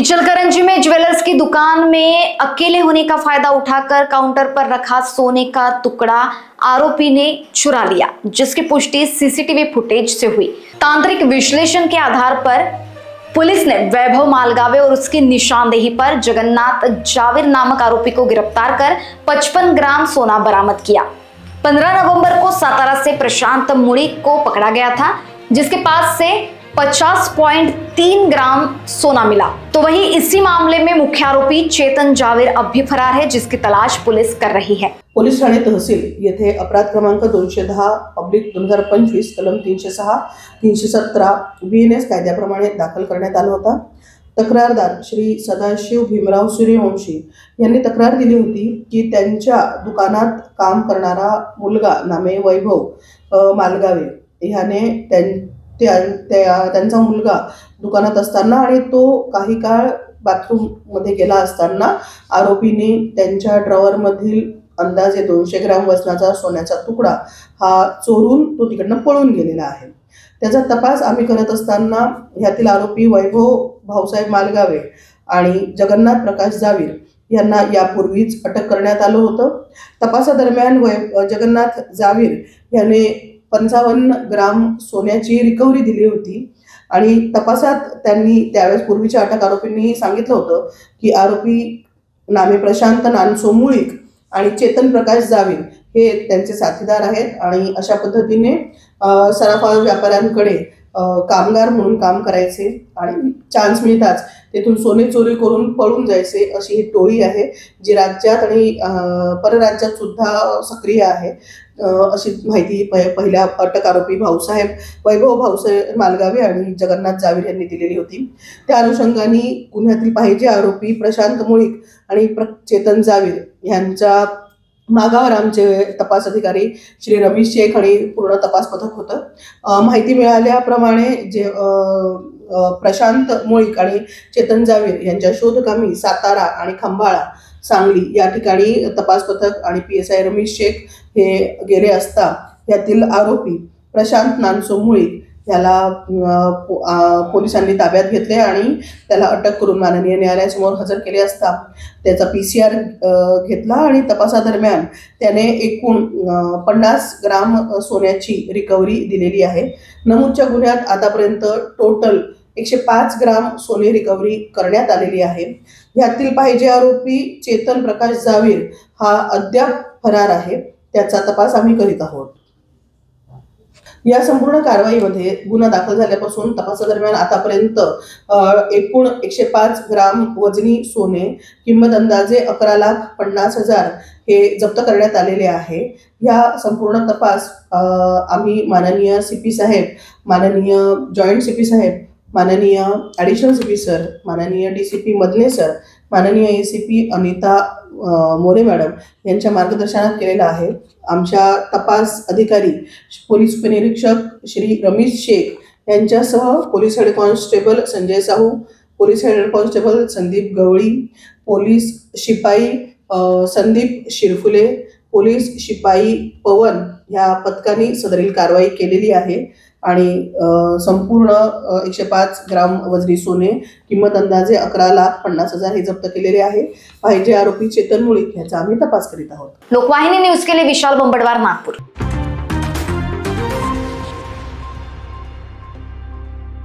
इचलकरंजी में ज्वेलर्स की दुकान में अकेले होने का फायदा उठाकर काउंटर पर रखा सोने का टुकड़ा आरोपी ने चुरा लिया, जिसकी पुष्टि सीसीटीवी फुटेज से हुई। तांत्रिक विश्लेषण के आधार पर पुलिस ने वैभव मालगावे और उसकी निशानदेही पर जगन्नाथ जावेर नामक आरोपी को गिरफ्तार कर 55 ग्राम सोना बरामद किया। 15 नवंबर को सातारा से प्रशांत मुड़ी को पकड़ा गया था, जिसके पास से 50.3 ग्राम सोना मिला। तो वहीं इसी मामले में मुख्य आरोपी चेतन जावेर अब भी फरार है, जिसकी तलाश पुलिस कर रही है। पोलीस ठाणे तहसील येथे अपराध क्रमांक 210/2025 कलम 306, 317 BNS कायद्याप्रमाणे दाखल करण्यात आला होता। तक्रारदार श्री सदाशिव भीमराव सूर्यवंशी यांनी तक्रार दिली होती की त्यांच्या दुकानात काम करणारा मुलगा नामे वैभव मालगावे याने त्यांचा मुलगा दुकानात असताना आणि तो काही काळ बाथरूम मध्ये गेला असताना आरोपीने त्यांच्या ड्रॉवर मधील अंदाजे 200 ग्राम वजनाचा सोन्याचा तुकडा हा चोरून तो तिकडनं पळून गेलेला आहे। त्याचा तपास आम्ही करत असताना यातील आरोपी वैभव भाऊसाहेब मालगावे आणि जगन्नाथ प्रकाश जावीर यांना यापूर्वीच अटक करण्यात आलं होतं। तपासादरम्यान जगन्नाथ जावीर याने 55 ग्राम सोन्याची रिकव्हरी दिली होती आणि तपासात त्यांनी त्यावेळेस पूर्वीच्या अटक आरोपींनी सांगितलं होतं की आरोपी नामे प्रशांत नानसो मुळीक आणि चेतन प्रकाश जावीर हे त्यांचे साथीदार आहेत आणि अशा पद्धतीने सराफा व्यापाऱ्यांकडे कामगार म्हणून काम करायचे आणि चान्स मिळताच तेथून सोने चोरी करून पळून जायचे अशी ही टोळी आहे, जी राज्यात आणि परराज्यात सुद्धा सक्रिय आहे अशी माहिती पहिल्या अटक आरोपी वैभव भाऊसाहेब मालगावे आणि जगन्नाथ जावीर यांनी दिलेली होती। त्या अनुषंगाने गुन्ह्यातील पाहिजे आरोपी प्रशांत मुळीक आणि चेतन जावीर यांच्या मागावर आमचे तपास अधिकारी श्री रमेश शेख आणि पूर्ण तपास पथक होतं। माहिती मिळाल्याप्रमाणे जे प्रशांत मुळीक आणि चेतन जावीर यांच्या शोधकामी सातारा आणि खंबाळा सांगली या ठिकाणी तपास पथक आणि PSI रमेश शेख हे गेले असता यातील आरोपी प्रशांत नानसो मुळीक याला पोलिसांनी ताब्यात घेतले आणि त्याला अटक करून माननीय न्यायालयासमोर हजर केले असता त्याचा PCR घेतला आणि तपासादरम्यान त्याने एकूण 50 ग्राम सोन्याची रिकव्हरी दिलेली आहे। नमूदच्या गुन्ह्यात आतापर्यंत टोटल 105 ग्राम सोने रिकव्हरी करण्यात आलेली आहे। यातील पाहिजे आरोपी चेतन प्रकाश जावीर हा अद्याप फरार आहे, त्याचा तपास आम्ही करीत आहोत। या संपूर्ण कारवाईमध्ये गुन्हा दाखल झाल्यापासून तपासादरम्यान आतापर्यंत एकूण 105 ग्राम वजनी सोने किंमत अंदाजे 11,50,000 हे जप्त करण्यात आलेले आहे। या संपूर्ण तपास आम्ही माननीय CP साहेब, माननीय जॉइंट CP साहेब, माननीय ॲडिशनल CP सर, माननीय DCP मदने सर, माननीय ACP अनिता मोरे मॅडम यांच्या मार्गदर्शनात केलेला आहे। आमच्या तपास अधिकारी पोलीस उपनिरीक्षक श्री रमेश शेख यांच्यासह police head constable Sanjay Sahu, police head constable Sandeep Gawali, police शिपाई संदीप शिरफुले, पोलीस शिपाई पवन या पथकाने सदरील कारवाई केलेली आहे आणि संपूर्ण 105 ग्राम वजनी सोने किंमत अंदाजे 11,50,000 हे जप्त केलेले आहे। पाहिजे आरोपी चेतन मुळीक याचा आम्ही तपास करीत आहोत। लोकवाहिनी न्यूज के लिए विशाल बंबड़वार, नागपुर।